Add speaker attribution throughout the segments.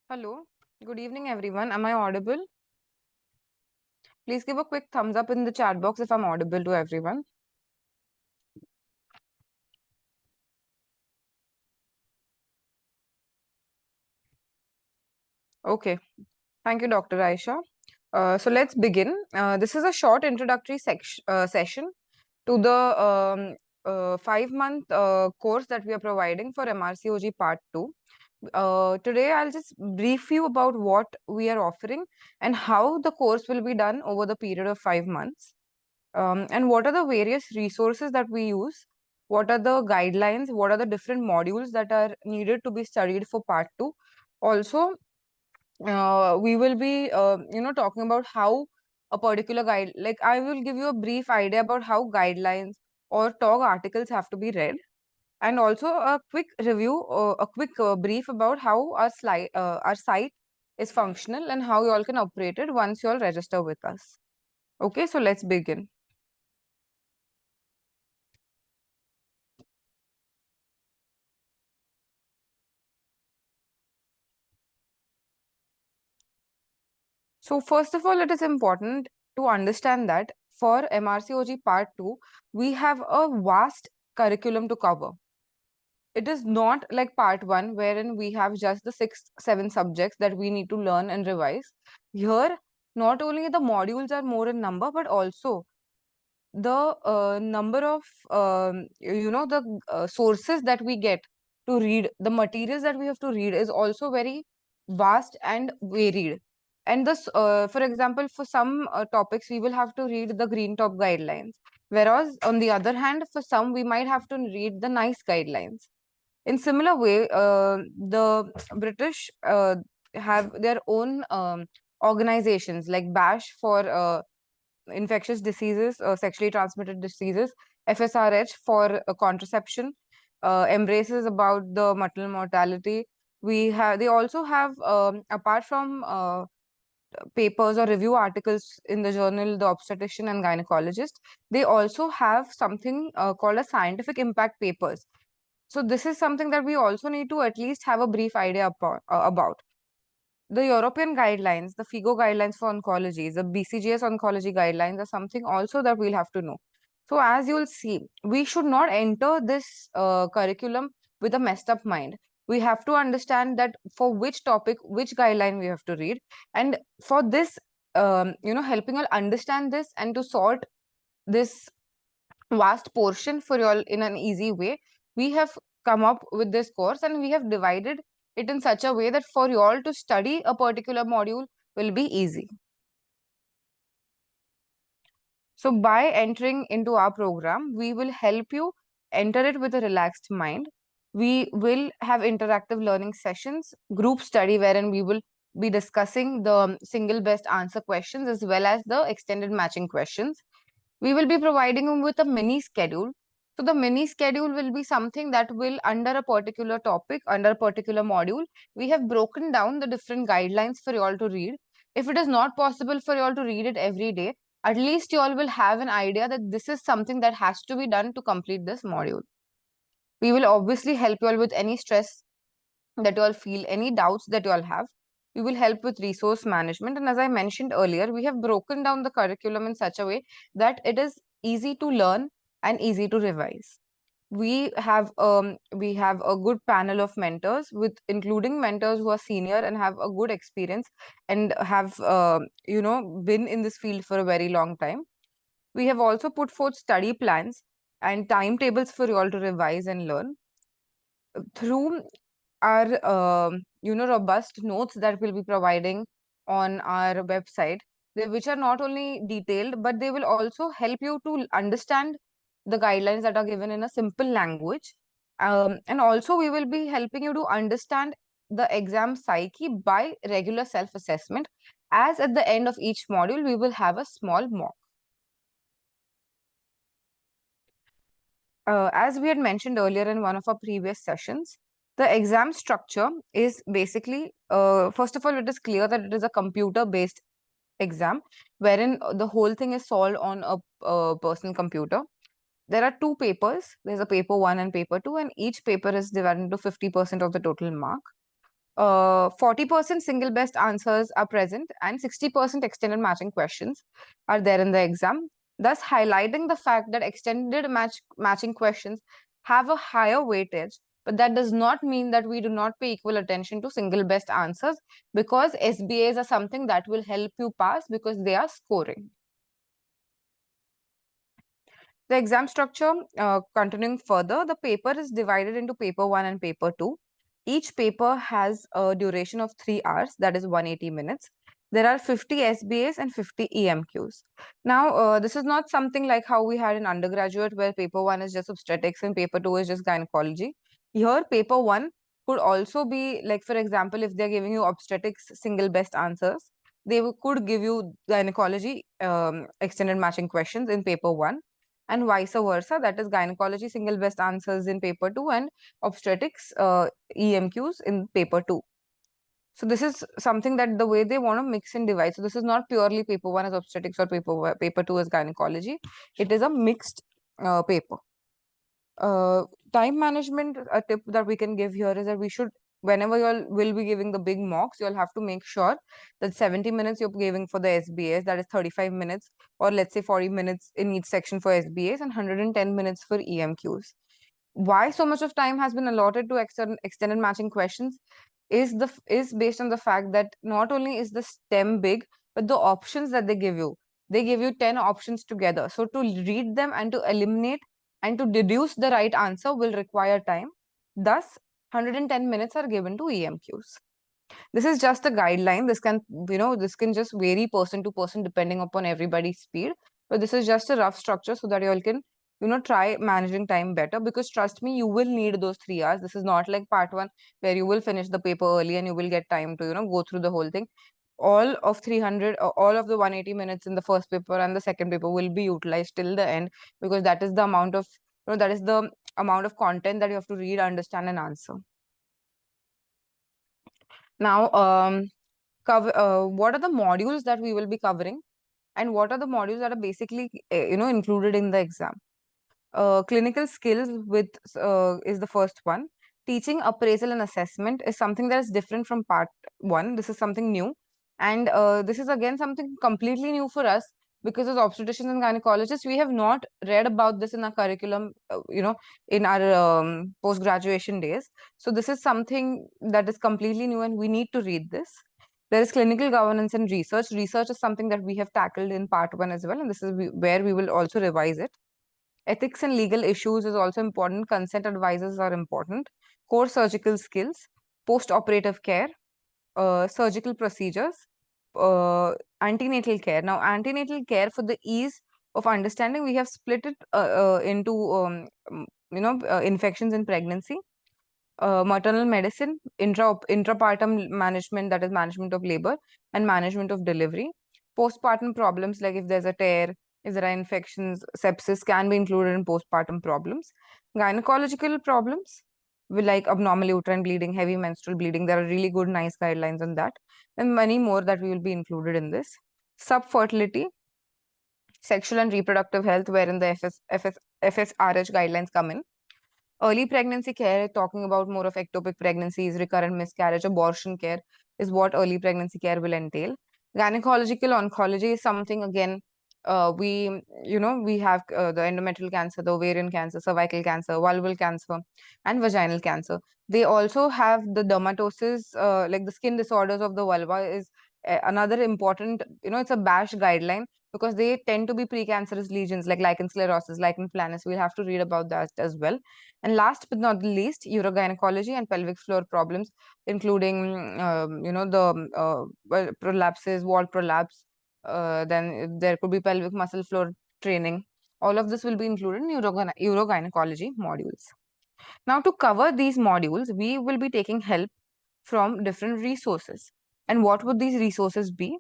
Speaker 1: Hello, good evening everyone. Am I audible? Please give a quick thumbs up in the chat box if I'm audible to everyone. Okay, thank you, Dr. Aisha. So let's begin. This is a short introductory session to the 5-month course that we are providing for MRCOG Part 2. Today, I'll just brief you about what we are offering and how the course will be done over the period of 5 months. And what are the various resources that we use, what are the guidelines, what are the different modules that are needed to be studied for part 2. Also, we will be talking about how a particular guide, like I will give you a brief idea about how guidelines or talk articles have to be read, and also a quick review, a quick brief about how our site is functional and how you all can operate it once you all register with us. Okay, so let's begin. So first of all, it is important to understand that for MRCOG Part 2, we have a vast curriculum to cover. It is not like Part 1, wherein we have just the 7 subjects that we need to learn and revise. Here, not only the modules are more in number, but also the number of the sources that we get to read, the materials that we have to read is also very vast and varied. And this, for example, for some topics we will have to read the green top guidelines, whereas on the other hand, for some we might have to read the nice guidelines. In similar way, the British have their own organizations like BASH for infectious diseases, sexually transmitted diseases, FSRH for contraception, embraces about the maternal mortality. They also have, apart from papers or review articles in the journal The Obstetrician and Gynecologist, they also have something called a scientific impact papers. So this is something that we also need to at least have a brief idea about. The European guidelines, the FIGO guidelines for oncology, the BCGS oncology guidelines are something also that we'll have to know. So as you'll see, we should not enter this curriculum with a messed up mind. We have to understand that for which topic, which guideline we have to read. And for this, helping us understand this and to sort this vast portion for you all in an easy way, we have come up with this course and we have divided it in such a way that for you all to study a particular module will be easy. So by entering into our program, we will help you enter it with a relaxed mind. We will have interactive learning sessions, group study wherein we will be discussing the single best answer questions as well as the extended matching questions. We will be providing you with a mini schedule. So the mini schedule will be something that will, under a particular topic, under a particular module, we have broken down the different guidelines for you all to read. If it is not possible for you all to read it every day, at least you all will have an idea that this is something that has to be done to complete this module. We will obviously help you all with any stress that you all feel, any doubts that you all have. We will help with resource management. And as I mentioned earlier, we have broken down the curriculum in such a way that it is easy to learn and easy to revise. We have a good panel of mentors, with including mentors who are senior and have a good experience and have been in this field for a very long time. We have also put forth study plans and timetables for you all to revise and learn through our robust notes that we'll be providing on our website, which are not only detailed but they will also help you to understand the guidelines that are given in a simple language, and also we will be helping you to understand the exam psyche by regular self-assessment, as at the end of each module we will have a small mock. As we had mentioned earlier in one of our previous sessions, the exam structure is basically, first of all, it is clear that it is a computer-based exam, wherein the whole thing is solved on a personal computer. There are two papers. There's a paper 1 and paper 2, and each paper is divided into 50% of the total mark. 40% single best answers are present and 60% extended matching questions are there in the exam, thus highlighting the fact that extended matching questions have a higher weightage. But that does not mean that we do not pay equal attention to single best answers, because SBAs are something that will help you pass because they are scoring. The exam structure, continuing further, the paper is divided into paper 1 and paper 2. Each paper has a duration of 3 hours, that is 180 minutes. There are 50 SBAs and 50 EMQs. Now, this is not something like how we had in undergraduate, where paper 1 is just obstetrics and paper 2 is just gynecology. Here, paper 1 could also be, like, for example, if they're giving you obstetrics single best answers, they could give you gynecology extended matching questions in paper 1, and vice versa. That is gynecology single best answers in paper 2 and obstetrics EMQs in paper 2. So this is something that the way they want to mix and divide. So this is not purely paper 1 as obstetrics or paper 2 as gynecology. It is a mixed paper. Time management, a tip that we can give here is that we should, whenever you all will be giving the big mocks, you'll have to make sure that 70 minutes you're giving for the SBAs, that is 35 minutes, or let's say 40 minutes in each section for SBAs and 110 minutes for EMQs. Why so much of time has been allotted to extended matching questions is based on the fact that not only is the STEM big, but the options that they give you 10 options together. So to read them and to eliminate and to deduce the right answer will require time. Thus, 110 minutes are given to EMQs. This is just a guideline. This can just vary person to person depending upon everybody's speed. But this is just a rough structure so that you all can, try managing time better, because trust me, you will need those 3 hours. This is not like part one where you will finish the paper early and you will get time to, go through the whole thing. All of 300, all of the 180 minutes in the first paper and the second paper will be utilized till the end, because that is the amount of, that is the amount of content that you have to read, understand, and answer. Now, what are the modules that we will be covering, and what are the modules that are basically included in the exam? Clinical skills is the first one. Teaching, appraisal, and assessment is something that is different from part one. This is something new, and this is again something completely new for us, because as obstetricians and gynecologists, we have not read about this in our curriculum, in our post graduation days. So this is something that is completely new, and we need to read this. There is clinical governance and research. Research is something that we have tackled in part one as well, and this is where we will also revise it. Ethics and legal issues is also important. Consent advisors are important. Core surgical skills, post-operative care, surgical procedures, antenatal care. Now, antenatal care, for the ease of understanding, we have split it into, infections in pregnancy, maternal medicine, intrapartum management, that is management of labor, and management of delivery. Postpartum problems, like if there's a tear, if there are infections, sepsis can be included in postpartum problems. Gynecological problems, like abnormal uterine bleeding, heavy menstrual bleeding, there are really good, nice guidelines on that, and many more that we will be included in this. Subfertility, sexual and reproductive health, wherein the FSRH guidelines come in. Early pregnancy care, talking about more of ectopic pregnancies, recurrent miscarriage, abortion care is what early pregnancy care will entail. Gynecological oncology is something, again, we have the endometrial cancer, the ovarian cancer, cervical cancer, vulval cancer, and vaginal cancer. They also have the dermatosis, like the skin disorders of the vulva is another important, it's a BASH guideline, because they tend to be precancerous lesions like lichen sclerosis, lichen planus. We'll have to read about that as well. And last but not the least, urogynecology and pelvic floor problems, including, prolapses, wall prolapse. Then there could be pelvic muscle floor training. All of this will be included in urogynecology modules. Now, to cover these modules, we will be taking help from different resources. And what would these resources be?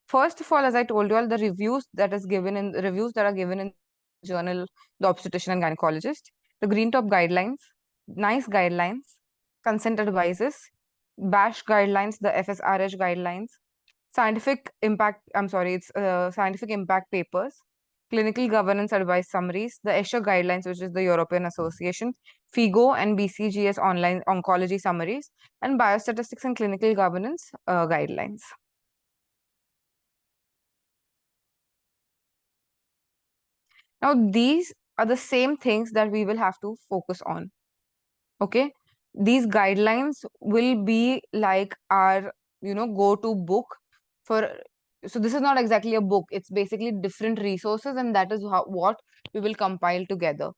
Speaker 1: First of all, as I told you all, the reviews that are given in the journal, The Obstetrician and Gynecologist, the Green Top guidelines, NICE guidelines, consent advices, BASH guidelines, the FSRH guidelines, scientific impact papers, clinical governance advice summaries, the ESHA guidelines, which is the European Association, FIGO and BCGS online oncology summaries, and biostatistics and clinical governance guidelines. Now, these are the same things that we will have to focus on. Okay, these guidelines will be like our, go-to book for. So this is not exactly a book; it's basically different resources, and that is what we will compile together.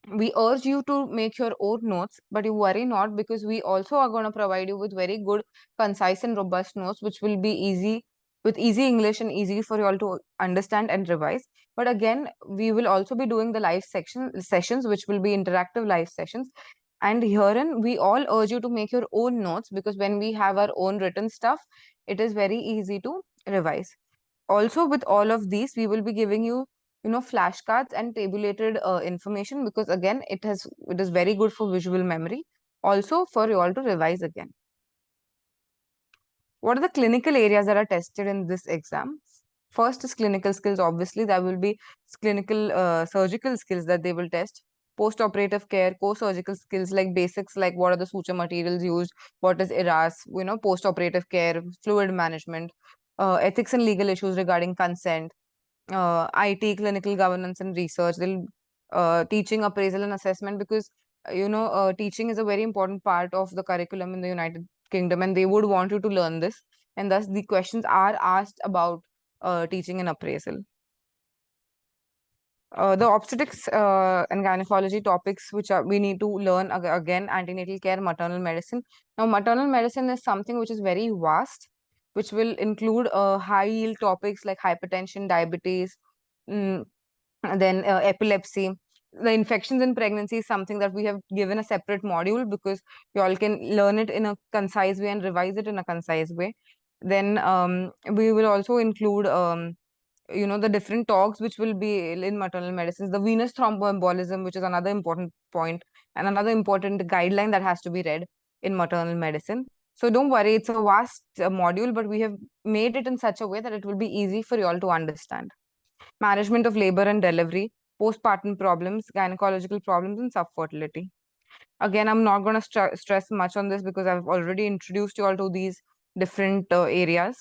Speaker 1: We urge you to make your own notes, but you worry not, because we also are going to provide you with very good, concise and robust notes, which will be easy, with easy English and easy for you all to understand and revise. But again, we will also be doing the live sessions, which will be interactive live sessions. And herein, we all urge you to make your own notes, because when we have our own written stuff, it is very easy to revise. Also, with all of these, we will be giving you, flashcards and tabulated information, because again, it is very good for visual memory, also for you all to revise again. What are the clinical areas that are tested in this exam? First is clinical skills. Obviously, there will be clinical surgical skills that they will test. Post-operative care, co-surgical skills like basics, like what are the suture materials used, what is ERAS, post-operative care, fluid management, ethics and legal issues regarding consent, IT, clinical governance and research. They'll teaching, appraisal and assessment, because teaching is a very important part of the curriculum in the United Kingdom, and they would want you to learn this, and thus the questions are asked about teaching and appraisal. The obstetrics and gynecology topics, which we need to learn again, antenatal care, maternal medicine. Now, maternal medicine is something which is very vast, which will include high yield topics like hypertension, diabetes, mm, and then epilepsy. The infections in pregnancy is something that we have given a separate module, because you all can learn it in a concise way and revise it in a concise way. Then we will also include the different talks which will be in maternal medicines, the venous thromboembolism, which is another important point and another important guideline that has to be read in maternal medicine. So don't worry, it's a vast module, but we have made it in such a way that it will be easy for you all to understand. Management of labor and delivery, postpartum problems, gynecological problems, and subfertility. Again, I'm not going to stress much on this, because I've already introduced you all to these different areas.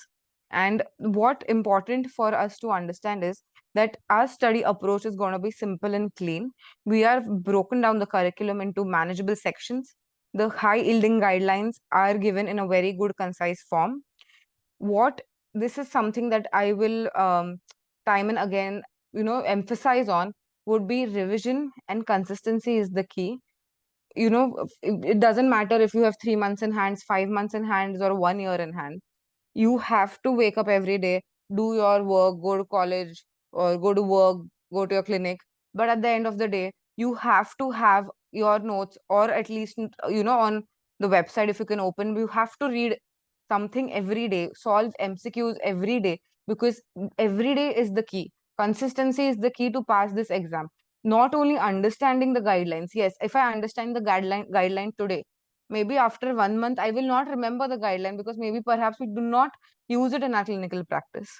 Speaker 1: And what important for us to understand is that our study approach is going to be simple and clean. We are broken down the curriculum into manageable sections. The high yielding guidelines are given in a very good, concise form. What This is something that I will time and again, emphasize on, would be revision and consistency is the key. It doesn't matter if you have 3 months in hands, 5 months in hands, or 1 year in hand. You have to wake up every day, do your work, go to college or go to work, go to your clinic. But at the end of the day, you have to have your notes, or at least, on the website, if you can open, you have to read something every day, solve MCQs every day, because every day is the key. Consistency is the key to pass this exam. Not only understanding the guidelines. Yes, if I understand the guideline today, maybe after 1 month, I will not remember the guideline, because maybe perhaps we do not use it in our clinical practice.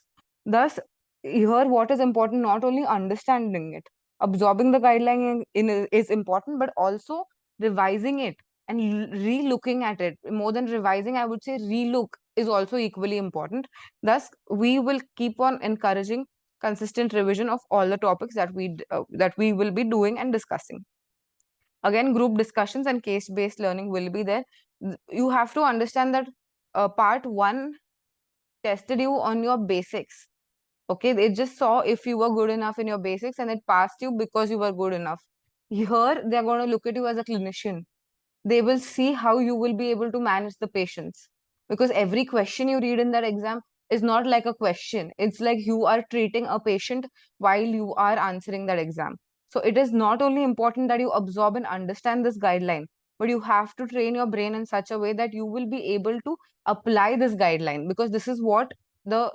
Speaker 1: Thus, here what is important, not only understanding it, absorbing the guideline is important, but also revising it and re-looking at it. More than revising, I would say re-look is also equally important. Thus, we will keep on encouraging consistent revision of all the topics that we will be doing and discussing. Again, group discussions and case-based learning will be there. You have to understand that part one tested you on your basics. Okay, they just saw if you were good enough in your basics, and it passed you because you were good enough. Here, they're going to look at you as a clinician. They will see how you will be able to manage the patients, because every question you read in that exam is not like a question. It's like you are treating a patient while you are answering that exam. So it is not only important that you absorb and understand this guideline, but you have to train your brain in such a way that you will be able to apply this guideline, because this is what the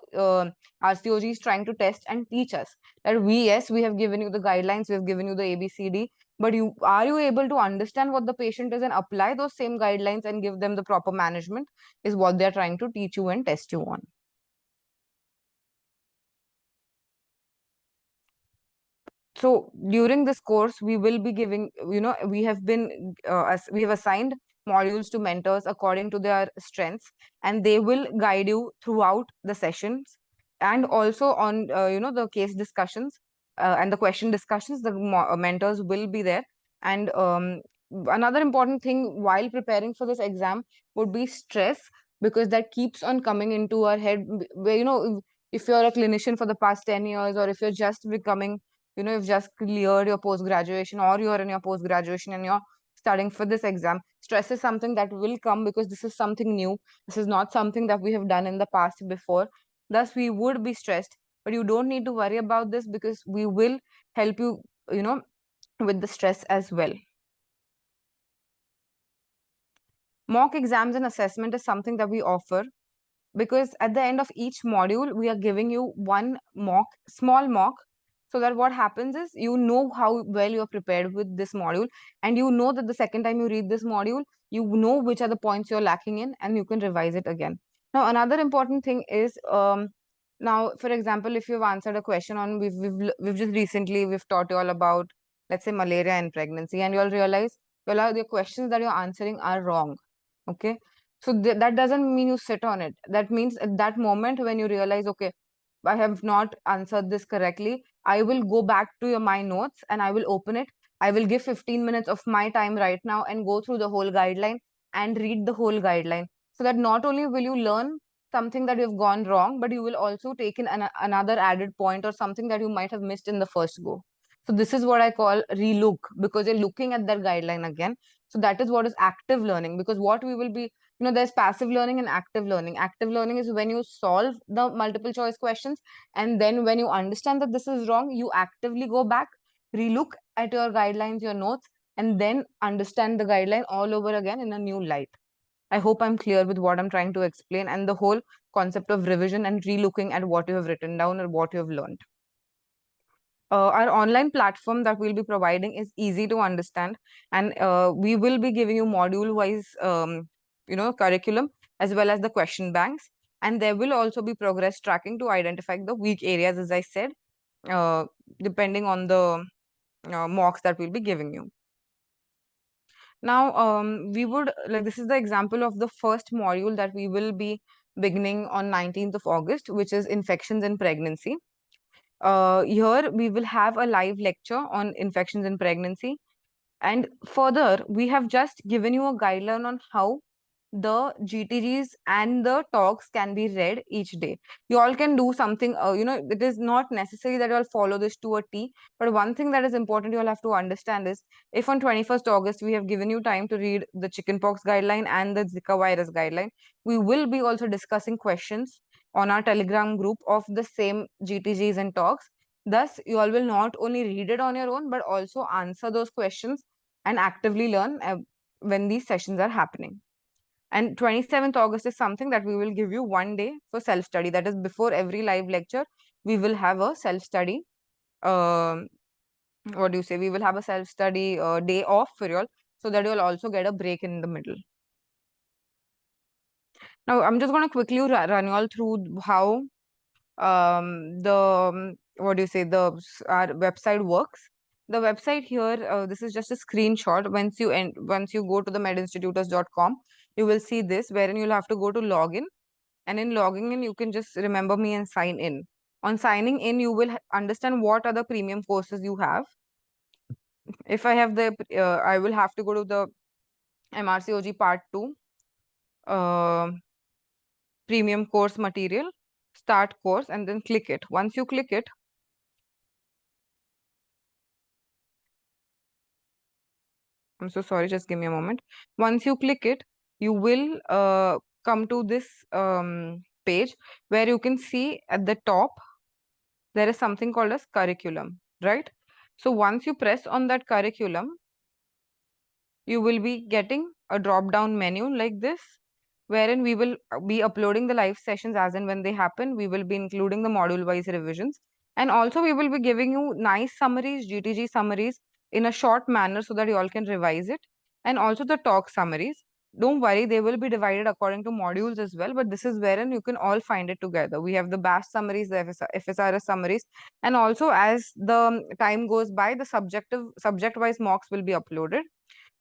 Speaker 1: RCOG is trying to test and teach us. That yes, we have given you the guidelines, we have given you the ABCD, but are you able to understand what the patient is and apply those same guidelines and give them the proper management, is what they're trying to teach you and test you on. So during this course, we will be giving, we have been, as we have assigned modules to mentors according to their strengths, and they will guide you throughout the sessions, and also on, the case discussions and the question discussions, the mentors will be there. And another important thing while preparing for this exam would be stress, because that keeps on coming into our head, where, if you're a clinician for the past 10 years, or if you're just becoming, you've just cleared your post graduation, or you're in your post graduation and you're studying for this exam, stress is something that will come, because this is something new. This is not something that we have done in the past before. Thus we would be stressed, but you don't need to worry about this, because we will help you, you know with the stress as well. Mock exams and assessment is something that we offer, because at the end of each module we are giving you one small mock, so that what happens is, you know how well you are prepared with this module, and you know that the second time you read this module, you know which are the points you're lacking in, and you can revise it again. Now another important thing is, now for example, if you've answered a question on, we've just recently we've taught you all about, let's say, malaria and pregnancy, and you'll realize the questions that you're answering are wrong. Okay, so that doesn't mean you sit on it. That means at that moment when you realize, okay, I have not answered this correctly, I will go back to my notes and I will open it. I will give 15 minutes of my time right now and go through the whole guideline and read the whole guideline, so that not only will you learn something that you've gone wrong, but you will also take in another added point, or something that you might have missed in the first go. So this is what I call relook, because you're looking at that guideline again. So that is what is active learning, because what we will be, there's passive learning and active learning. Active learning is when you solve the multiple choice questions, and then when you understand that this is wrong, you actively go back, relook at your guidelines, your notes, and then understand the guideline all over again in a new light. I hope I'm clear with what I'm trying to explain, and the whole concept of revision and relooking at what you have written down or what you have learned. Our online platform that we'll be providing is easy to understand, and we will be giving you module wise, curriculum, as well as the question banks, and there will also be progress tracking to identify the weak areas, as I said, uh, depending on the mocks that we'll be giving you. Now, we would like, this is the example of the first module that we will be beginning on 19th of August, which is infections in pregnancy. Here we will have a live lecture on infections in pregnancy. And further, we have just given you a guideline on how the GTGs and the talks can be read each day. You all can do something, it is not necessary that you all follow this to a T. But one thing that is important you all have to understand is, if on 21st August we have given you time to read the chickenpox guideline and the Zika virus guideline, we will be also discussing questions on our Telegram group of the same GTGs and talks. Thus, you all will not only read it on your own, but also answer those questions and actively learn when these sessions are happening. And 27th August is something that we will give you one day for self-study. That is, before every live lecture, we will have a self-study. What do you say? We will have a self-study day off for you all, so that you'll also get a break in the middle. Now, I'm just going to quickly run you all through how what do you say, our website works. The website here, this is just a screenshot. Once you go to the medinstitutors.com, you will see this, wherein you'll have to go to login, and in logging in you can just remember me and sign in. On signing in, you will understand what are the premium courses you have. If I have the I will have to go to the MRCOG part 2 uh, premium course material, start course, and then click it. Once you click it, I'm so sorry, just give me a moment. Once you click it, you will come to this page, where you can see at the top there is something called as curriculum, right? So once you press on that curriculum, you will be getting a drop down menu like this, wherein we will be uploading the live sessions as and when they happen. We will be including the module wise revisions, and also we will be giving you nice summaries, GTG summaries, in a short manner, so that you all can revise it, and also the talk summaries. don't worry, they will be divided according to modules as well, but this is wherein you can all find it together. We have the bash summaries, the FSRS summaries, and also as the time goes by, the subject wise mocks will be uploaded.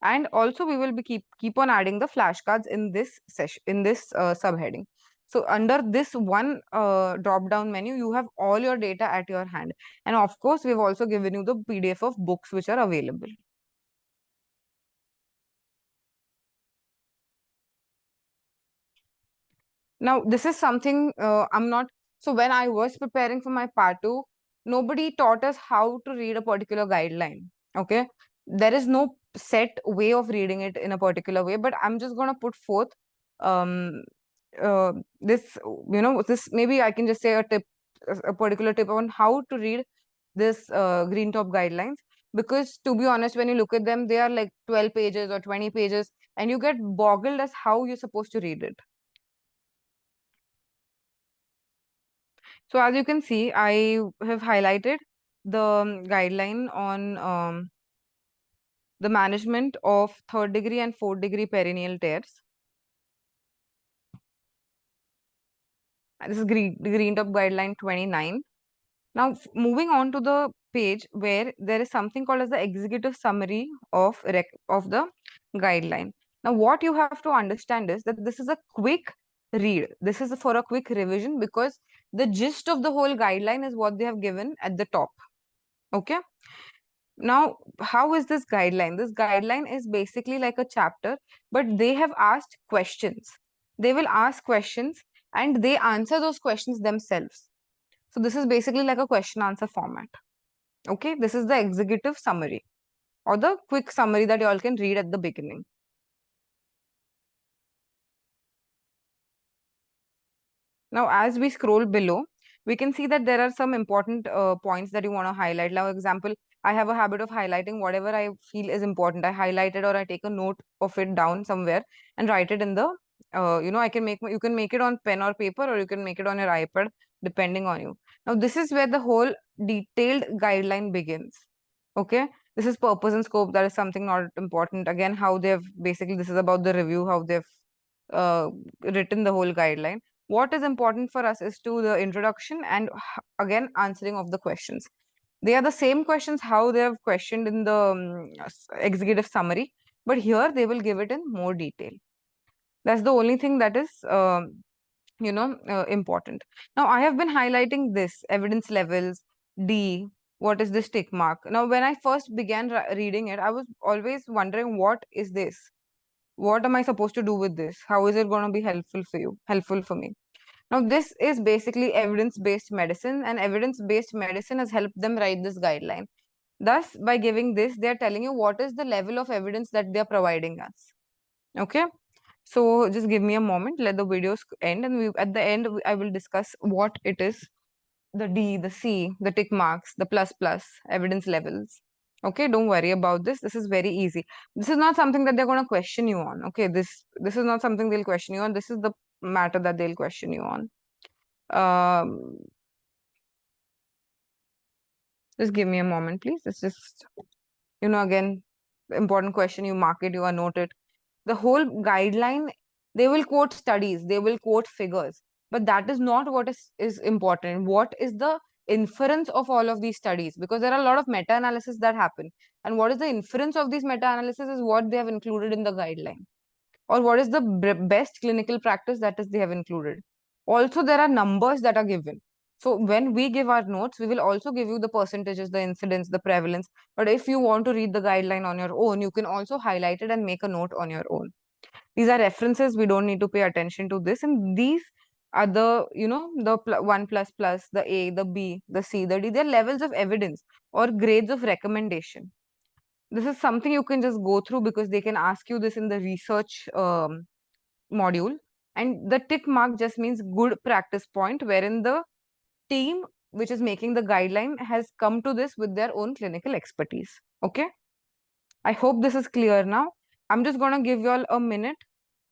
Speaker 1: And also we will be keep on adding the flashcards in this session, in this subheading. So under this one drop down menu, you have all your data at your hand. And of course, we've also given you the PDF of books which are available. Now, this is something I'm not. So, when I was preparing for my part two, nobody taught us how to read a particular guideline. Okay. There is no set way of reading it in a particular way, but I'm just going to put forth um, this, this maybe I can just say a tip, a particular tip on how to read this green top guidelines. Because to be honest, when you look at them, they are like 12 pages or 20 pages, and you get boggled as how you're supposed to read it. So as you can see, I have highlighted the guideline on the management of third degree and fourth degree perineal tears. And this is Green Top Guideline 29. Now, moving on to the page where there is something called as the executive summary of the guideline. Now, what you have to understand is that this is a quick read. This is for a quick revision because the gist of the whole guideline is what they have given at the top. Okay. Now, how is this guideline? This guideline is basically like a chapter, but they have asked questions. They will ask questions and they answer those questions themselves. So this is basically like a question answer format. Okay, this is the executive summary or the quick summary that you all can read at the beginning. Now, as we scroll below, we can see that there are some important points that you want to highlight. Now, example, I have a habit of highlighting whatever I feel is important. I highlight it or I take a note of it down somewhere and write it in the, I can you can make it on pen or paper or you can make it on your iPad, depending on you. Now, this is where the whole detailed guideline begins. Okay. This is purpose and scope. That is something not important. Again, how they've basically, this is about the review, how they've uh, written the whole guideline. What is important for us is to the introduction and again answering of the questions. They are the same questions how they have questioned in the executive summary, but here they will give it in more detail. That's the only thing that is important. Now I have been highlighting this evidence levels, D, what is this tick mark. Now when I first began reading it, I was always wondering, what is this? What am I supposed to do with this? How is it going to be helpful for you, helpful for me? Now, this is basically evidence-based medicine, and evidence-based medicine has helped them write this guideline. Thus, by giving this, they are telling you what is the level of evidence that they are providing us. Okay. So, just give me a moment, let the videos end, and at the end, I will discuss what it is, the D, the C, the tick marks, the plus, evidence levels. Okay, don't worry about this. This is very easy. This is not something that they're going to question you on. Okay, this is not something they'll question you on. This is the matter that they'll question you on. Um, just give me a moment, please. It's just, again, important question. You mark it, you are noted. The whole guideline, they will quote studies, they will quote figures, but that is not what is important. What is the inference of all of these studies? Because there are a lot of meta-analysis that happen. And what is the inference of these meta-analysis is what they have included in the guideline. Or what is the best clinical practice that is they have included. Also, there are numbers that are given. So when we give our notes, we will also give you the percentages, the incidence, the prevalence. But if you want to read the guideline on your own, you can also highlight it and make a note on your own. These are references. We don't need to pay attention to this. And these are the, the 1 plus plus, the A, the B, the C, the D. They're levels of evidence or grades of recommendation. This is something you can just go through because they can ask you this in the research module. And the tick mark just means good practice point, wherein the team which is making the guideline has come to this with their own clinical expertise. Okay. I hope this is clear now. I'm just going to give you all a minute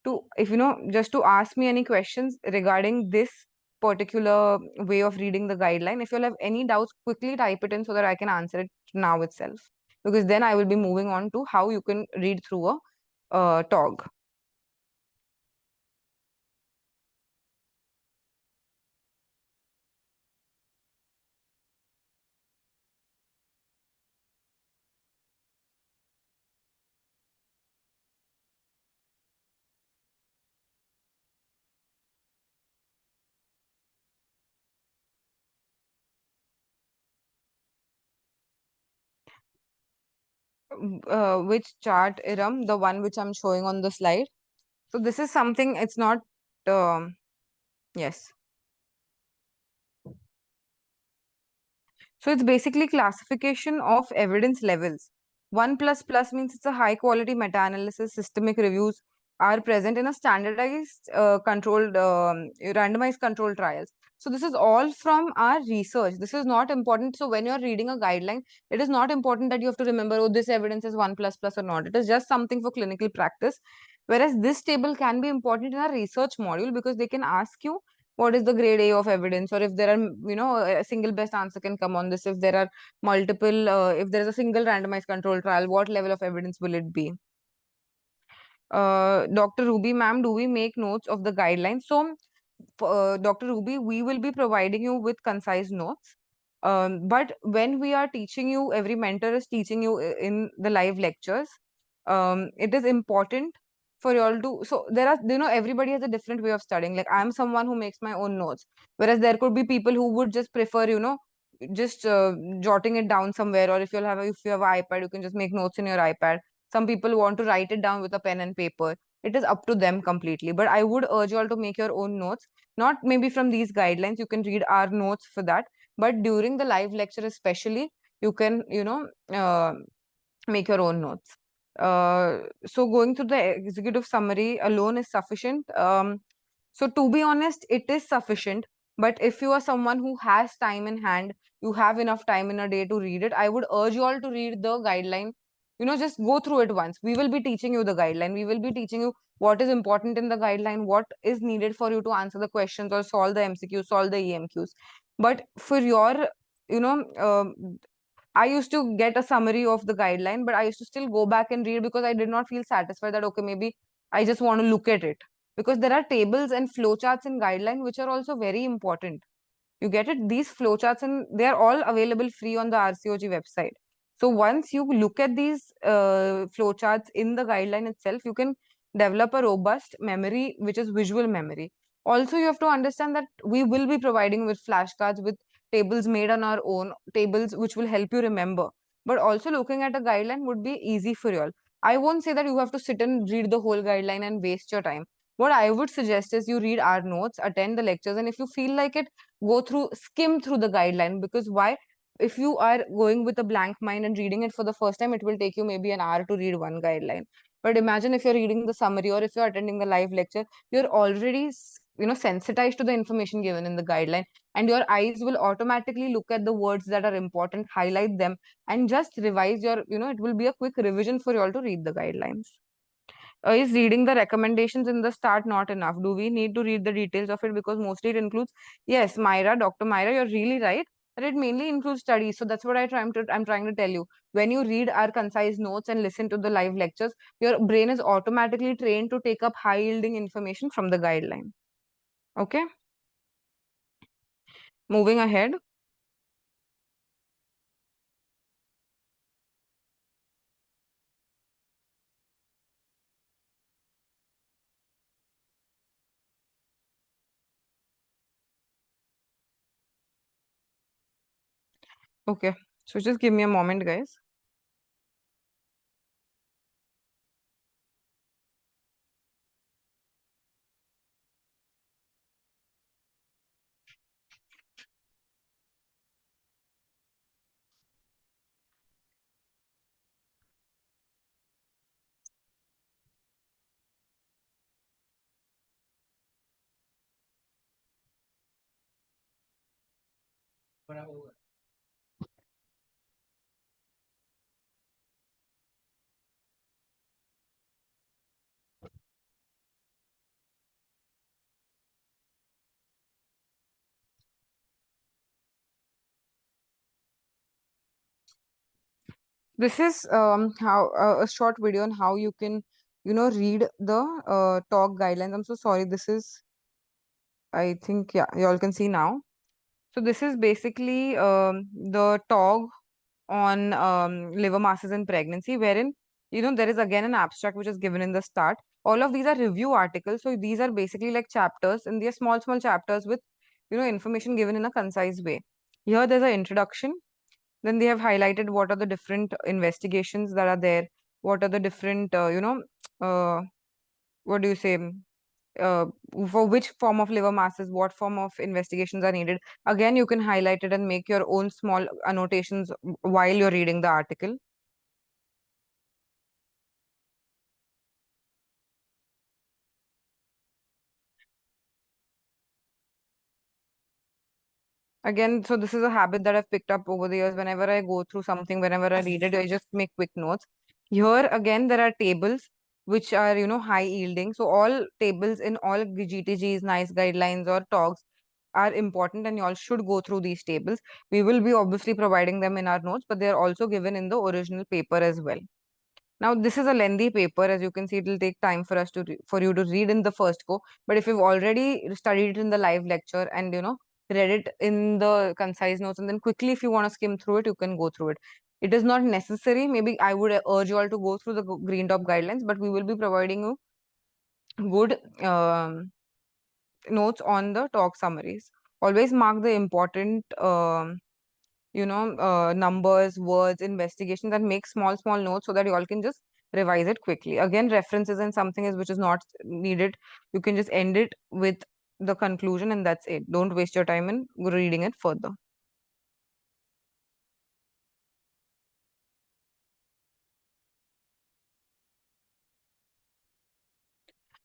Speaker 1: to, if just to ask me any questions regarding this particular way of reading the guideline. If you'll have any doubts, quickly type it in so that I can answer it now itself. Because then I will be moving on to how you can read through a TOG. Which chart, Iram? The one which I'm showing on the slide. So this is something, it's not, yes. So it's basically classification of evidence levels. 1 plus plus means it's a high quality meta-analysis. Systemic reviews are present in a standardized, controlled, randomized controlled trials. So this is all from our research. This is not important. So when you're reading a guideline, it is not important that you have to remember, oh, this evidence is 1 plus plus or not. It is just something for clinical practice. Whereas this table can be important in a research module because they can ask you what is the grade A of evidence, or if there are, a single best answer can come on this. If there are multiple, if there is a single randomized control trial, what level of evidence will it be? Dr. Ruby, ma'am, do we make notes of the guidelines? So, Dr. Ruby, we will be providing you with concise notes. But when we are teaching you, every mentor is teaching you in the live lectures. It is important for you all to. So there are, everybody has a different way of studying. Like I'm someone who makes my own notes, whereas there could be people who would just prefer, just jotting it down somewhere. Or if you have an iPad, you can just make notes in your iPad. Some people want to write it down with a pen and paper. It is up to them completely. But I would urge you all to make your own notes, not maybe from these guidelines. You can read our notes for that, but during the live lecture especially, you can, make your own notes. So going through the executive summary alone is sufficient. So to be honest, it is sufficient. But if you are someone who has time in hand, you have enough time in a day to read it, I would urge you all to read the guideline. Just go through it once. We will be teaching you the guideline. We will be teaching you what is important in the guideline, what is needed for you to answer the questions or solve the MCQs, solve the EMQs. But for your, you know, I used to get a summary of the guideline, but I used to still go back and read because I did not feel satisfied that, okay, maybe I just want to look at it. Because there are tables and flowcharts in guideline which are also very important. You get it? These flowcharts, and they are all available free on the RCOG website. So once you look at these flowcharts in the guideline itself, you can develop a robust memory, which is visual memory. Also, you have to understand that we will be providing with flashcards, with tables made on our own, tables which will help you remember. But also looking at a guideline would be easy for you all. I won't say that you have to sit and read the whole guideline and waste your time. What I would suggest is you read our notes, attend the lectures, and if you feel like it, go through, skim through the guideline. Because why? If you are going with a blank mind and reading it for the first time, it will take you maybe an hour to read one guideline. But imagine if you're reading the summary, or if you're attending the live lecture, you're already sensitized to the information given in the guideline, and your eyes will automatically look at the words that are important, highlight them, and just revise your, it will be a quick revision for you all to read the guidelines. Is reading the recommendations in the start not enough? Do we need to read the details of it? Because mostly it includes, yes, Myra, Dr. Myra, you're really right that it mainly includes studies. So that's what I'm trying to tell you. When you read our concise notes and listen to the live lectures, your brain is automatically trained to take up high yielding information from the guideline. Okay, moving ahead. Okay, so just give me a moment, guys. This is how a short video on how you can, read the talk guidelines. I'm so sorry. This is, I think, yeah, you all can see now. So this is basically the talk on liver masses in pregnancy, wherein, there is again an abstract which is given in the start. All of these are review articles. So these are basically like chapters, and they are small, small chapters with, information given in a concise way. Here there's an introduction. Then they have highlighted what are the different investigations that are there, what are the different, what do you say, uh, for which form of liver masses, what form of investigations are needed. Again, you can highlight it and make your own small annotations while you're reading the article. Again, so this is a habit that I've picked up over the years. Whenever I go through something, whenever I read it, I just make quick notes. Here again, there are tables which are, high yielding. So all tables in all GTGs, NICE guidelines or talks are important, and you all should go through these tables. We will be obviously providing them in our notes, but they are also given in the original paper as well. Now, this is a lengthy paper. As you can see, it will take time for us to for you to read in the first go. But if you've already studied it in the live lecture and read it in the concise notes, and then quickly, if you want to skim through it, you can go through it. It is not necessary. Maybe I would urge you all to go through the green top guidelines, but we will be providing you good notes on the talk summaries. Always mark the important numbers, words, investigations, and make small notes so that you all can just revise it quickly. Again, references and something is which is not needed. You can just end it with the conclusion and that's it. Don't waste your time in reading it further.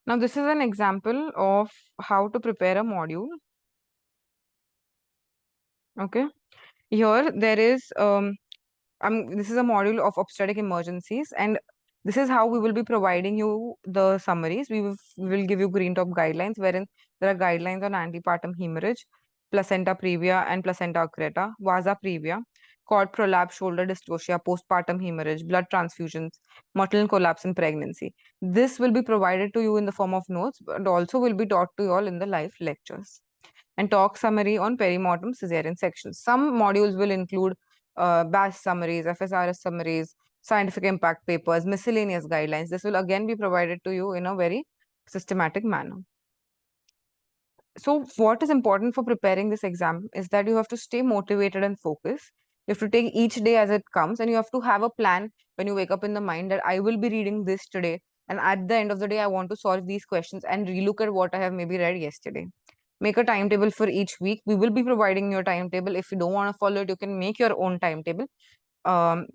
Speaker 1: Now, this is an example of how to prepare a module. Okay. Here there is this is a module of obstetric emergencies, and this is how we will be providing you the summaries. We will give you green top guidelines, wherein there are guidelines on antepartum hemorrhage, placenta previa and placenta accreta, vasa previa, cord prolapse, shoulder dystocia, postpartum hemorrhage, blood transfusions, maternal collapse in pregnancy. This will be provided to you in the form of notes, but also will be taught to you all in the live lectures. And talk summary on perimortem cesarean sections. Some modules will include BASH summaries, FSRS summaries, scientific impact papers, miscellaneous guidelines. This will again be provided to you in a very systematic manner. So, what is important for preparing this exam is that you have to stay motivated and focused. You have to take each day as it comes, and you have to have a plan when you wake up in the mind that I will be reading this today. And at the end of the day, I want to solve these questions and relook at what I have maybe read yesterday. Make a timetable for each week. We will be providing your timetable. If you don't want to follow it, you can make your own timetable. Um,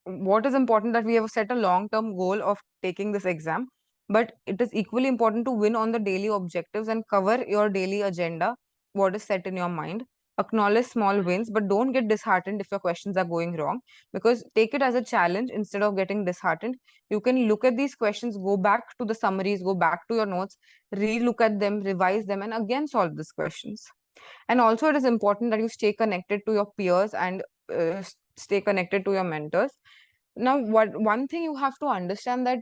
Speaker 1: what is important that we have set a long term goal of taking this exam, but it is equally important to win on the daily objectives and cover your daily agenda, what is set in your mind. Acknowledge small wins, but don't get disheartened if your questions are going wrong, because take it as a challenge instead of getting disheartened. You can look at these questions, go back to the summaries, go back to your notes, re-look at them, revise them, and again solve these questions. And also, it is important that you stay connected to your peers and stay connected to your mentors. Now, what one thing you have to understand that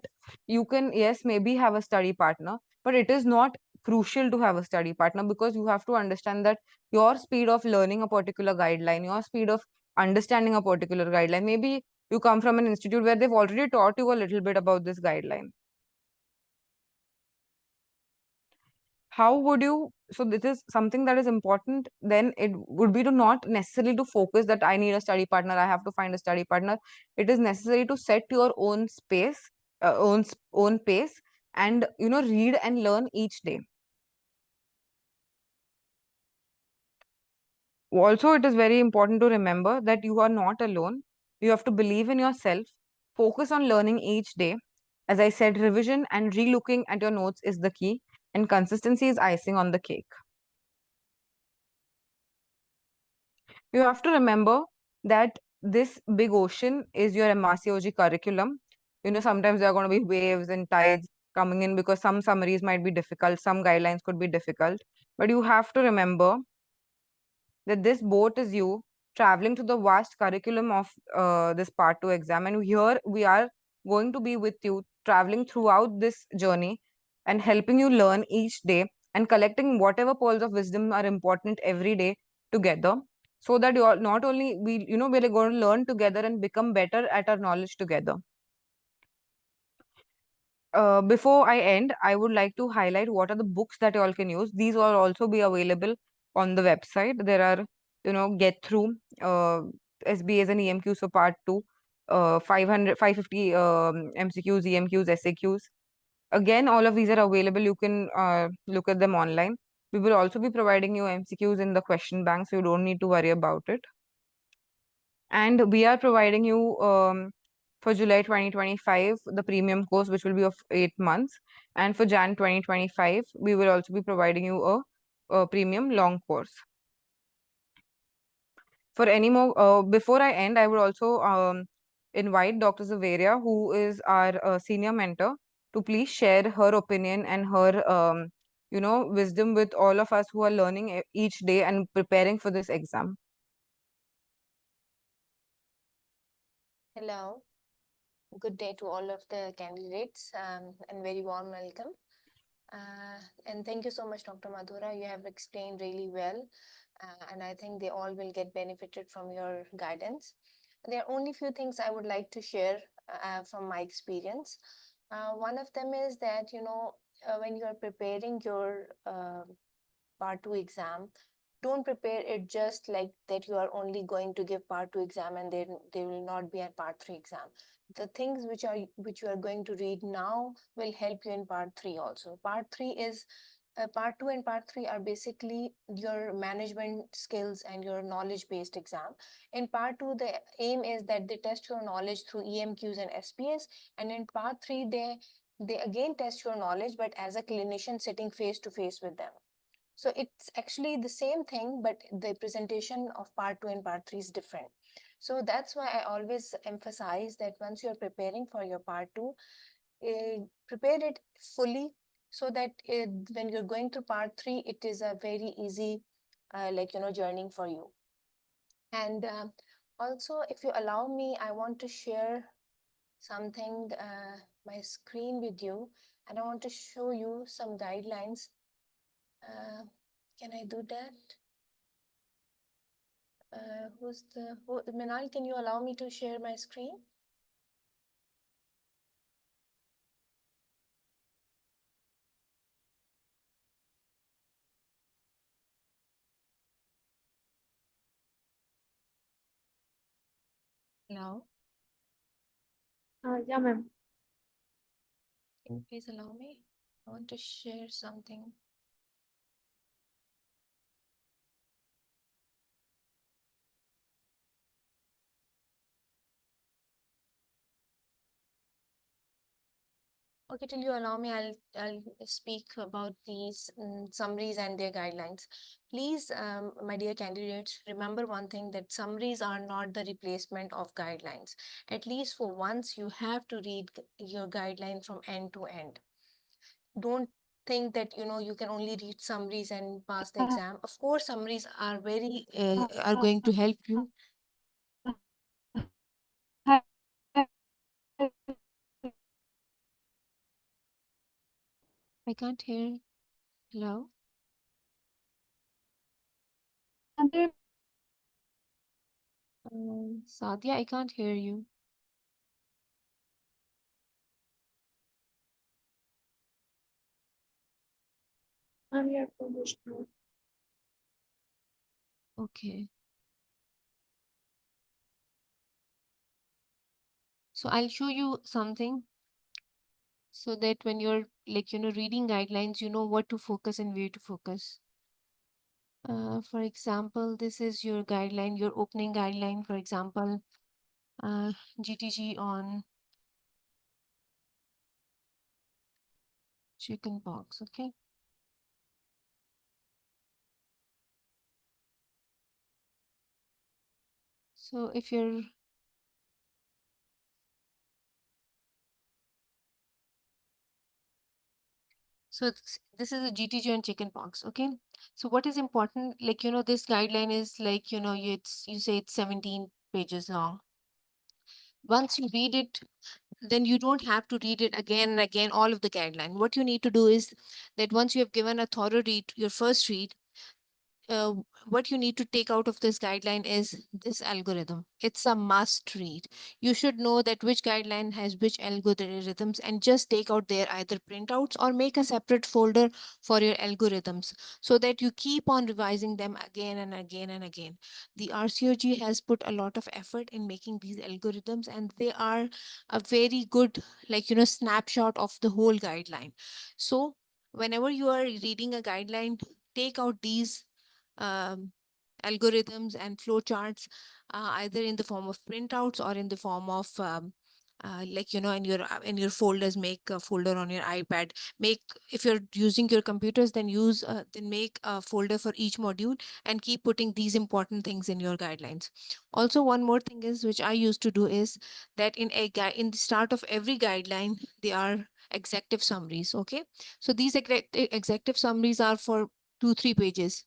Speaker 1: you can, yes, maybe have a study partner, but it is not crucial to have a study partner, because you have to understand that your speed of learning a particular guideline, your speed of understanding a particular guideline, maybe you come from an institute where they've already taught you a little bit about this guideline. How would you, so this is something that is important, then it would be to not necessarily to focus that I need a study partner, I have to find a study partner. It is necessary to set your own space, own pace, and read and learn each day. Also, it is very important to remember that you are not alone. You have to believe in yourself, focus on learning each day. As I said, revision and relooking at your notes is the key, and consistency is icing on the cake. You have to remember that this big ocean is your MRCOG curriculum. Sometimes there are going to be waves and tides coming in, because some summaries might be difficult, some guidelines could be difficult. But you have to remember that this boat is you traveling to the vast curriculum of this part 2 exam. And here we are going to be with you, traveling throughout this journey and helping you learn each day and collecting whatever pearls of wisdom are important every day together, so that you are not only we're going to learn together and become better at our knowledge together. Before I end, I would like to highlight what are the books that you all can use. These will also be available on the website. There are, get through. SBAs and EMQs for part 2, 500, 550 MCQs, EMQs, SAQs. Again, all of these are available. You can look at them online. We will also be providing you MCQs in the question bank, so you don't need to worry about it. And we are providing you for July 2025 the premium course, which will be of 8 months. And for Jan 2025, we will also be providing you a premium long course. For any more, before I end, I would also invite Dr. Zaveria, who is our senior mentor, to please share her opinion and her wisdom with all of us who are learning each day and preparing for this exam.
Speaker 2: Hello, good day to all of the candidates and very warm welcome. And thank you so much, Dr. Madhura. You have explained really well, and I think they all will get benefited from your guidance. There are only few things I would like to share from my experience. One of them is that, when you are preparing your part 2 exam, don't prepare it just like that you are only going to give part 2 exam and then they will not be at part 3 exam. The things which you are going to read now will help you in part 3 also. Part 3 is part 2 and part 3 are basically your management skills and your knowledge based exam. In part 2, the aim is that they test your knowledge through EMQs and SPS, and in part 3 they again test your knowledge, but as a clinician sitting face to face with them. So it's actually the same thing, but the presentation of part 2 and part 3 is different. So that's why I always emphasize that once you're preparing for your part 2, prepare it fully so that when you're going to part 3, it is a very easy, journey for you. And also, if you allow me, I want to share something, my screen with you, and I want to show you some guidelines. Can I do that? Minal, can you allow me to share my screen? Hello?
Speaker 3: Yeah, ma'am.
Speaker 2: Can you please allow me? I want to share something. Okay, till you allow me, I'll speak about these summaries and their guidelines. Please, my dear candidates, remember one thing, that summaries are not the replacement of guidelines. At least for once, you have to read your guideline from end to end. Don't think that you can only read summaries and pass the exam. Of course, summaries are very are going to help you. I can't hear. Hello? Sadia, I can't hear you.
Speaker 3: I'm here for Vishnu.
Speaker 2: Okay. So I'll show you something so that when you're reading guidelines, you know what to focus and where to focus. For example, this is your guideline, your opening guideline, for example, GTG on chicken pox, okay? So if you're So this is a GTG on chicken pox, okay? So what is important, this guideline is you say it's 17 pages long. Once you read it, then you don't have to read it again and again, all of the guideline. What you need to do is that once you have given a thorough read, your first read, uh, what you need to take out of this guideline is this algorithm. It's a must read. You should know that which guideline has which algorithms, and just take out their either printouts or make a separate folder for your algorithms, so that you keep on revising them again and again and again. The RCOG has put a lot of effort in making these algorithms, and they are a very good, like, snapshot of the whole guideline. So whenever you are reading a guideline, take out these um, algorithms and flowcharts, either in the form of printouts or in the form of like, in your folders. Make a folder on your iPad. Make, if you're using your computers, then make a folder for each module, and keep putting these important things in your guidelines. Also, one more thing is, which I used to do, is that in the start of every guideline, there are executive summaries. Okay, so these executive summaries are for 2-3 pages.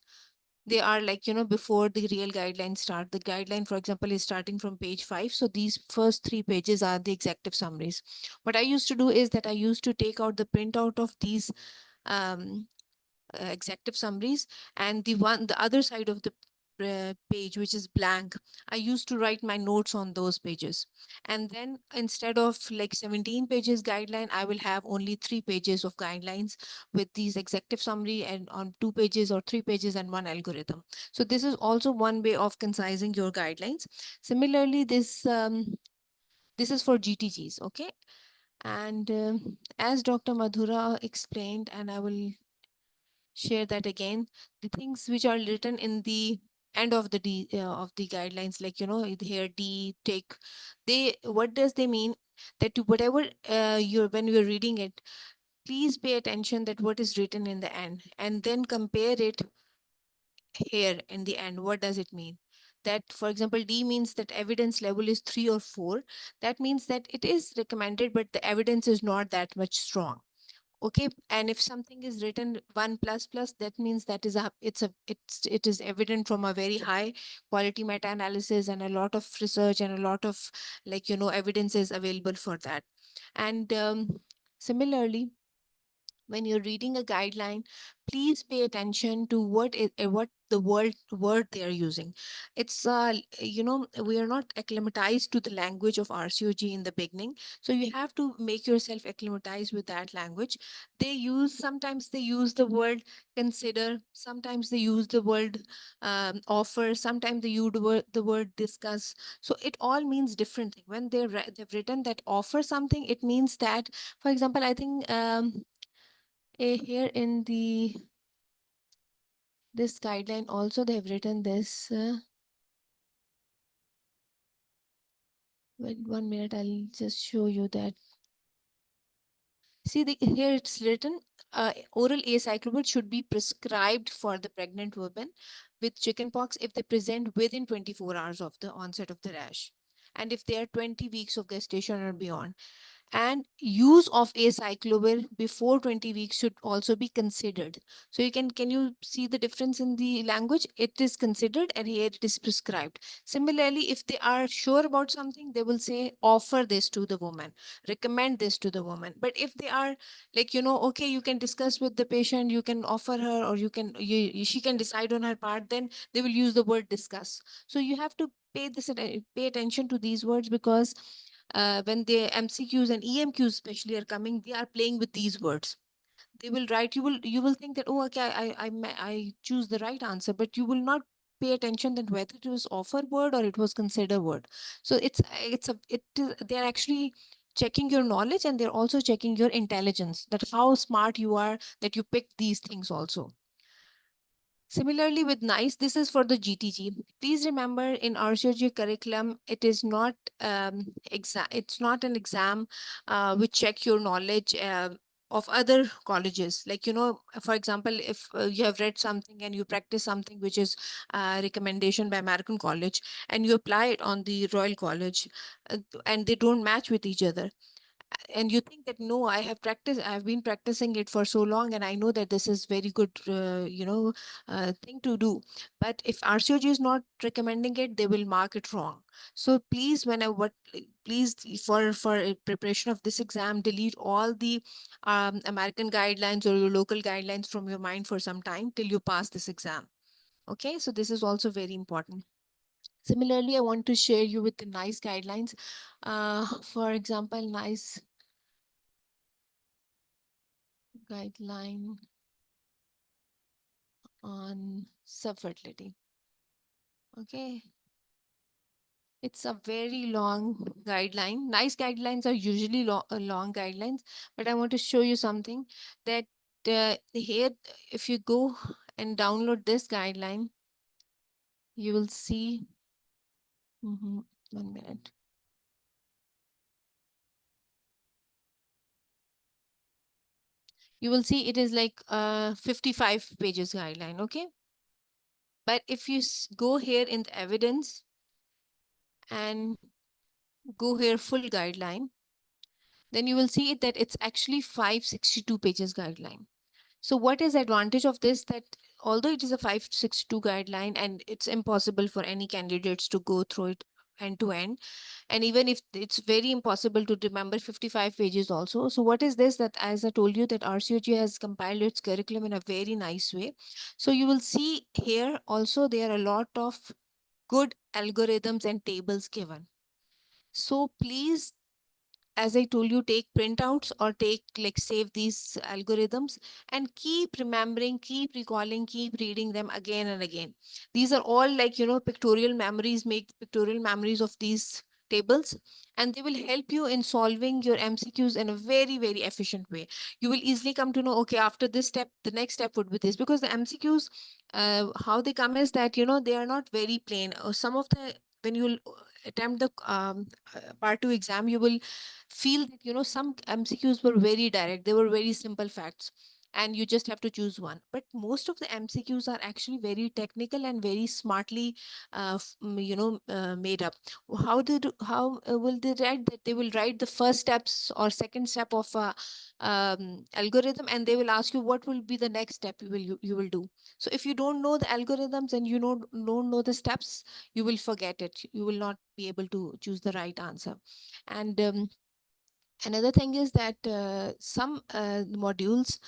Speaker 2: They are, like, before the real guidelines start. The guideline, for example, is starting from page 5, so these first 3 pages are the executive summaries. What I used to do is that I used to take out the printout of these um, executive summaries, and the other side of the page, which is blank, I used to write my notes on those pages. And then, instead of like 17 pages guideline, I will have only 3 pages of guidelines with these executive summary, and on 2 pages or 3 pages, and one algorithm. So this is also one way of concising your guidelines. Similarly, this is for GTGs. Okay, and as Dr. Madhura explained, and I will share that again, the things which are written in the end of the guidelines, like, here D take, they, what does they mean? That whatever you're when you're reading it, please pay attention that what is written in the end, and then compare it here in the end. What does it mean? That, for example, D means that evidence level is 3 or 4. That means that it is recommended, but the evidence is not that much strong. Okay, and if something is written 1 plus plus, that means that is a it is evident from a very high quality meta-analysis, and a lot of research, and a lot of, like, evidence is available for that. And similarly, when you're reading a guideline, please pay attention to what the word they are using. It's we are not acclimatized to the language of RCOG in the beginning, so you have to make yourself acclimatize with that language. Sometimes they use the word consider, sometimes they use the word offer, sometimes they use the word discuss. So it all means different thing. When they've written that offer something, it means that, for example, I think here in this guideline also they've written this. Wait 1 minute, I'll just show you that. See, here it's written, oral acyclovir should be prescribed for the pregnant women with chickenpox if they present within 24 hours of the onset of the rash, and if they are 20 weeks of gestation or beyond. And use of acyclovir before 20 weeks should also be considered. So can you see the difference in the language? It is considered, and here it is prescribed. Similarly, if they are sure about something, they will say offer this to the woman, recommend this to the woman. But if they are, like, okay, you can discuss with the patient, you can offer her, or she can decide on her part, then they will use the word discuss. So you have to pay attention to these words, because when the MCQs and EMQs especially are coming, they are playing with these words. They will write, you will think that, oh, okay, I choose the right answer, but you will not pay attention that whether it was offer word or it was consider word. So they're actually checking your knowledge, and they're also checking your intelligence, that how smart you are, that you pick these things also. Similarly, with NICE, this is for the GTG. Please remember, in RCOG curriculum, it is not It's not an exam which check your knowledge of other colleges. Like, for example, if you have read something and you practice something which is recommendation by American College, and you apply it on the Royal College, and they don't match with each other, and you think that, no, I've been practicing it for so long, and I know that this is very good thing to do. But if RCOG is not recommending it, they will mark it wrong. So please, please, for preparation of this exam, delete all the American guidelines or your local guidelines from your mind for some time till you pass this exam.
Speaker 4: Okay, so this is also very important. Similarly, I want to share you with the NICE guidelines. For example, NICE guideline on subfertility. Okay, it's a very long guideline. NICE guidelines are usually long guidelines, but I want to show you something that here, if you go and download this guideline, you will see. 1 minute. You will see it is like 55 pages guideline. Okay, but if you go here in the evidence and go here full guideline, then you will see that it's actually 562 pages guideline. So what is advantage of this, that although it is a 562 guideline and it's impossible for any candidates to go through it end to end, and even if it's very impossible to remember 55 pages also, so what is this, that as I told you, that RCOG has compiled its curriculum in a very nice way. So you will see here also there are a lot of good algorithms and tables given. So please, as I told you, take printouts or take, like, save these algorithms and keep remembering, keep recalling, keep reading them again and again. These are all, like, pictorial memories, make pictorial memories of these tables, and they will help you in solving your MCQs in a very, very efficient way. You will easily come to know, okay, after this step, the next step would be this, because the MCQs, how they come is that, they are not very plain. Some of the, when you will attempt the part 2 exam, you will feel that, some MCQs were very direct, they were very simple facts, and you just have to choose one. But most of the MCQs are actually very technical and very smartly made up. How will they write that? They will write the first steps or second step of a algorithm, and they will ask you what will be the next step you will do. So if you don't know the algorithms and you don't know the steps, you will forget it, you will not be able to choose the right answer. And another thing is that some modules,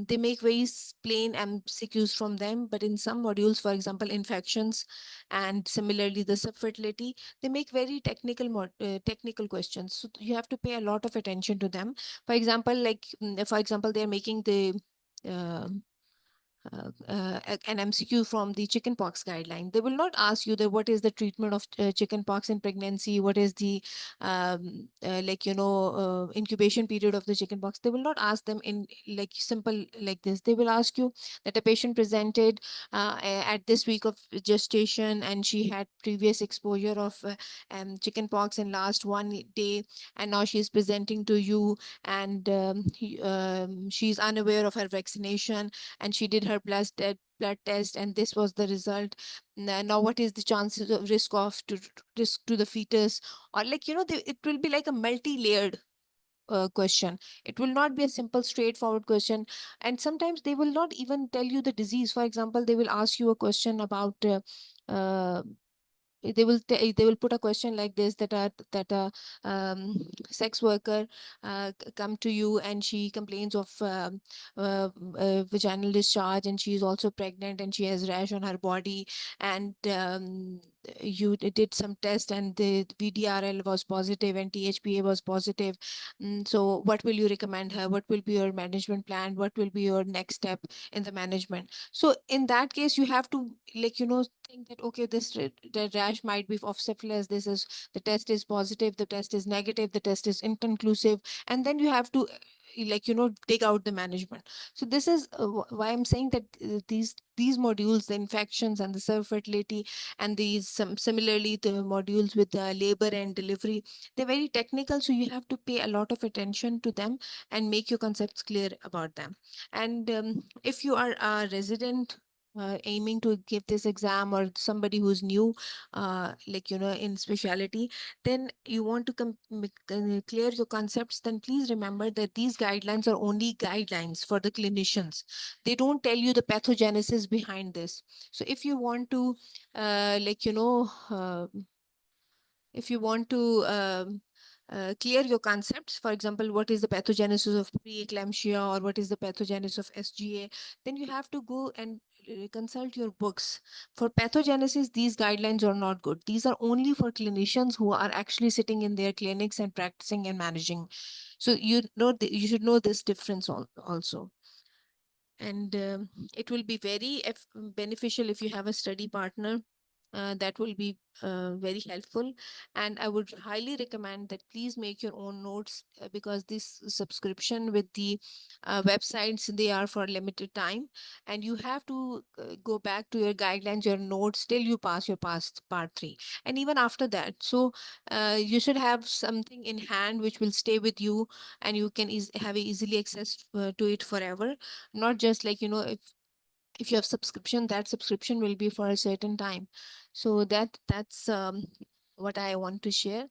Speaker 4: they make very plain MCQs from them, but in some modules, for example, infections and similarly the subfertility, they make very technical questions. So you have to pay a lot of attention to them. For example, like, for example, they're making the um an MCQ from the chickenpox guideline. They will not ask you that what is the treatment of chickenpox in pregnancy, what is the incubation period of the chickenpox. They will not ask them in like simple like this. They will ask you that a patient presented at this week of gestation, and she had previous exposure of chickenpox in last 1 day, and now she is presenting to you, and she's unaware of her vaccination, and she did her blood test, and this was the result. Now what is the chances of risk to the fetus? Or, like, it will be like a multi-layered question. It will not be a simple straightforward question. And sometimes they will not even tell you the disease. For example, they will ask you a question about uh, they will put a question like this, that a sex worker come to you, and she complains of vaginal discharge, and she is also pregnant, and she has rash on her body, and you did some test, and the VDRL was positive and THPA was positive. So what will you recommend her? What will be your management plan? What will be your next step in the management? So in that case, you have to, like, think that, okay, the rash might be of syphilis. This is, the test is positive, the test is negative, the test is inconclusive, and then you have to dig out the management. So this is why I'm saying that these modules, the infections and the fertility, and these similarly the modules with the labor and delivery, they're very technical, so you have to pay a lot of attention to them and make your concepts clear about them. And if you are a resident aiming to give this exam, or somebody who's new in specialty, then you want to clear your concepts, then please remember that these guidelines are only guidelines for the clinicians. They don't tell you the pathogenesis behind this. So if you want to uh, like you know uh, if you want to clear your concepts, for example, what is the pathogenesis of preeclampsia, or what is the pathogenesis of SGA, then you have to go and consult your books. For pathogenesis, these guidelines are not good. These are only for clinicians who are actually sitting in their clinics and practicing and managing. So you should know this difference also. And it will be very beneficial if you have a study partner. That will be very helpful. And I would highly recommend that please make your own notes, because this subscription with the websites, they are for limited time, and you have to go back to your guidelines, your notes, till you pass your past part 3, and even after that. So you should have something in hand which will stay with you, and you can have easily access to it forever. Not just like, if you have subscription, that subscription will be for a certain time. So that's what I want to share.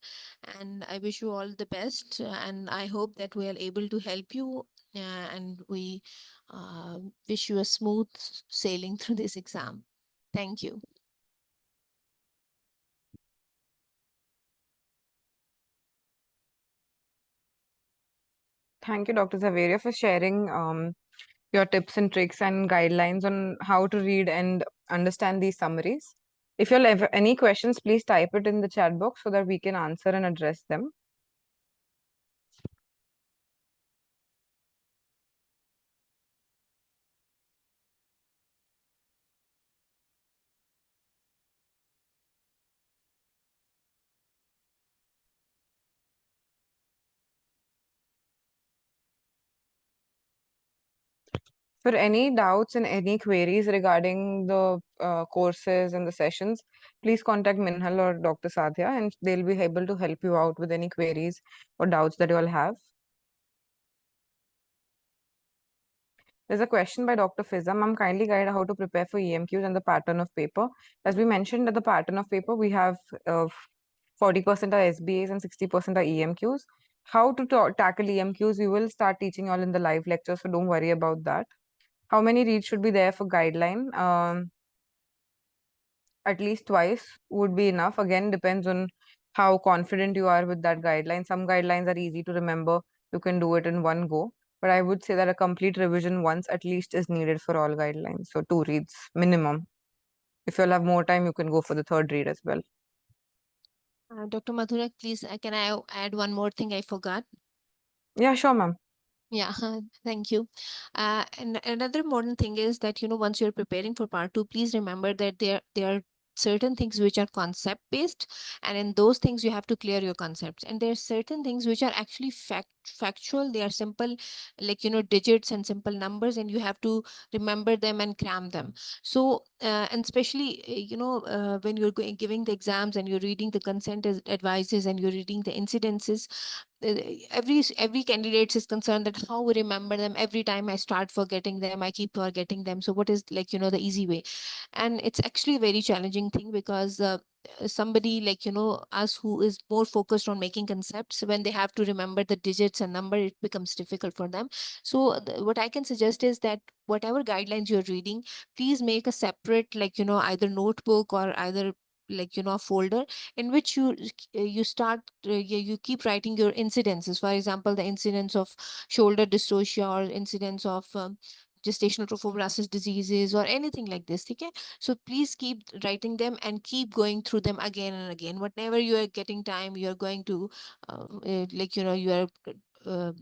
Speaker 4: And I wish you all the best, and I hope that we are able to help you, and we wish you a smooth sailing through this exam. Thank you.
Speaker 1: Thank you, Dr. Zaveria, for sharing your tips and tricks and guidelines on how to read and understand these summaries. If you have any questions, please type it in the chat box so that we can answer and address them. For any doubts and any queries regarding the courses and the sessions, please contact Minhal or Dr. Sadhya, and they'll be able to help you out with any queries or doubts that you all have. There's a question by Dr. Fizam. Ma'am, kindly guide how to prepare for EMQs and the pattern of paper. As we mentioned at the pattern of paper, we have 40% are SBAs and 60% are EMQs. How to tackle EMQs, we will start teaching all in the live lecture, so don't worry about that. How many reads should be there for guideline? At least twice would be enough. Again, depends on how confident you are with that guideline. Some guidelines are easy to remember. You can do it in one go. But I would say that a complete revision once at least is needed for all guidelines. So 2 reads minimum. If you'll have more time, you can go for the third read as well.
Speaker 4: Dr. Madhura, please, can I add one more thing I forgot?
Speaker 1: Yeah, sure, ma'am.
Speaker 4: Yeah, thank you. And another important thing is that, once you're preparing for part 2, please remember that there are certain things which are concept based, and in those things you have to clear your concepts. And there are certain things which are actually factual. They are simple, like, digits and simple numbers, and you have to remember them and cram them. So, and especially, when you're giving the exams and you're reading the consent advices and you're reading the incidences, every candidate is concerned that how we remember them. Every time I start forgetting them, I keep forgetting them. So what is, like, the easy way? And it's actually a very challenging thing, because somebody like, us, who is more focused on making concepts, when they have to remember the digits and number, it becomes difficult for them. So what I can suggest is that whatever guidelines you're reading, please make a separate, like, either notebook or either, like, a folder in which you start you keep writing your incidences. For example, the incidence of shoulder dystocia, or incidence of gestational trophoblastoma diseases, or anything like this. Okay, so please keep writing them and keep going through them again and again. Whenever you are getting time, you are going to like, you are uh,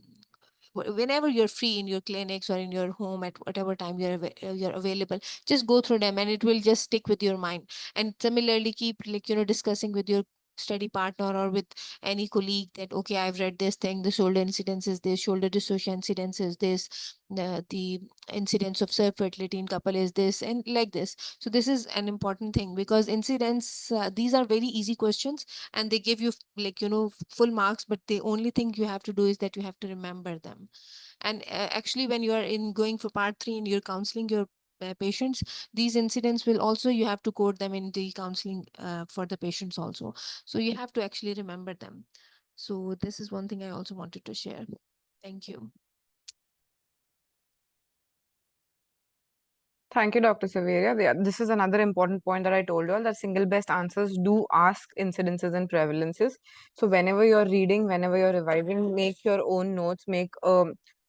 Speaker 4: whenever you're free in your clinics or in your home, at whatever time you're available, just go through them, and it will just stick with your mind. And similarly, keep, like, discussing with your study partner or with any colleague that, okay, I've read this thing, the shoulder incidence is this, shoulder dystocia incidence is this, the incidence of self fertility in couple is this, and like this. So this is an important thing, because incidence, these are very easy questions, and they give you, like, full marks, but the only thing you have to do is that you have to remember them. And actually, when you are in going for part 3 and you're counseling your patients, these incidents will also, you have to code them in the counseling for the patients also. So you have to actually remember them. So this is one thing I also wanted to share. Thank you.
Speaker 1: Thank you, Dr. Saveria. Yeah, this is another important point that I told you all, that single best answers do ask incidences and prevalences. So whenever you're reading, whenever you're revising, make your own notes, make a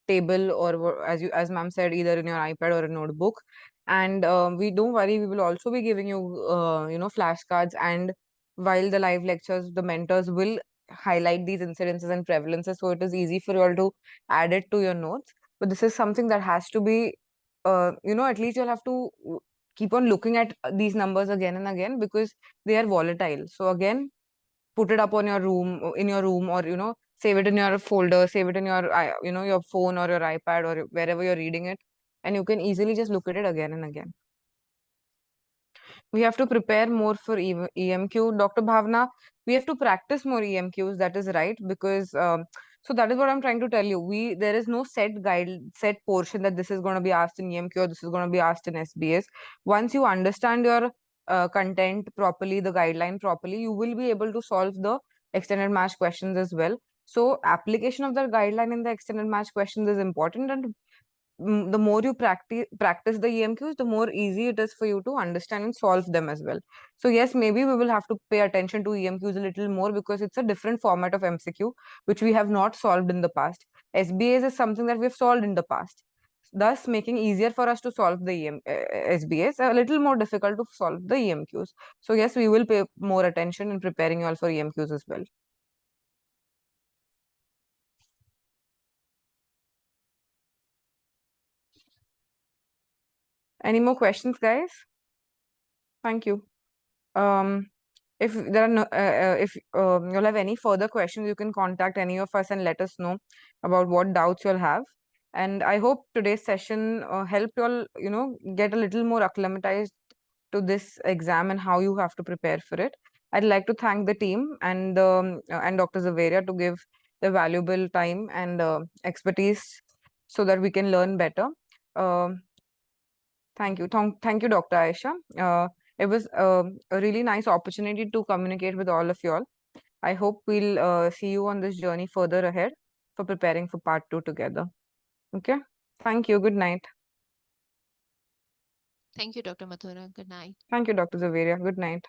Speaker 1: table, or as ma'am said, either in your iPad or a notebook, And we don't worry, we will also be giving you, flashcards. And while the live lectures, the mentors will highlight these incidences and prevalences, so it is easy for you all to add it to your notes. But this is something that has to be, at least you'll have to keep on looking at these numbers again and again, because they are volatile. So again, put it up on your room, in your room, or save it in your folder, save it in your your phone or your iPad or wherever you're reading it, and you can easily just look at it again and again. We have to prepare more for EMQ. Dr. Bhavna, we have to practice more EMQs. That is right, because so that is what I'm trying to tell you. There is no set portion that this is going to be asked in EMQ or this is going to be asked in SBS. Once you understand your content properly, the guideline properly, you will be able to solve the extended match questions as well. So application of the guideline in the extended match questions is important, and the more you practice the EMQs, the more easy it is for you to understand and solve them as well. So yes, maybe we will have to pay attention to EMQs a little more, because it's a different format of MCQ which we have not solved in the past. SBAs is something that we have solved in the past, thus making easier for us to solve the SBAs, a little more difficult to solve the EMQs. So yes, we will pay more attention in preparing you all for EMQs as well. Any more questions, guys? Thank you. If there are no, if you'll have any further questions, you can contact any of us and let us know about what doubts you'll have. And I hope today's session helped you all, get a little more acclimatized to this exam and how you have to prepare for it. I'd like to thank the team and Dr. Zaveria to give the valuable time and expertise so that we can learn better. Um Thank you. Thank you, Dr. Aisha. It was a really nice opportunity to communicate with all of you all. I hope we'll see you on this journey further ahead for preparing for part 2 together. Okay. Thank you. Good night.
Speaker 4: Thank you, Dr. Mathura. Good night.
Speaker 1: Thank you, Dr. Zaveria. Good night.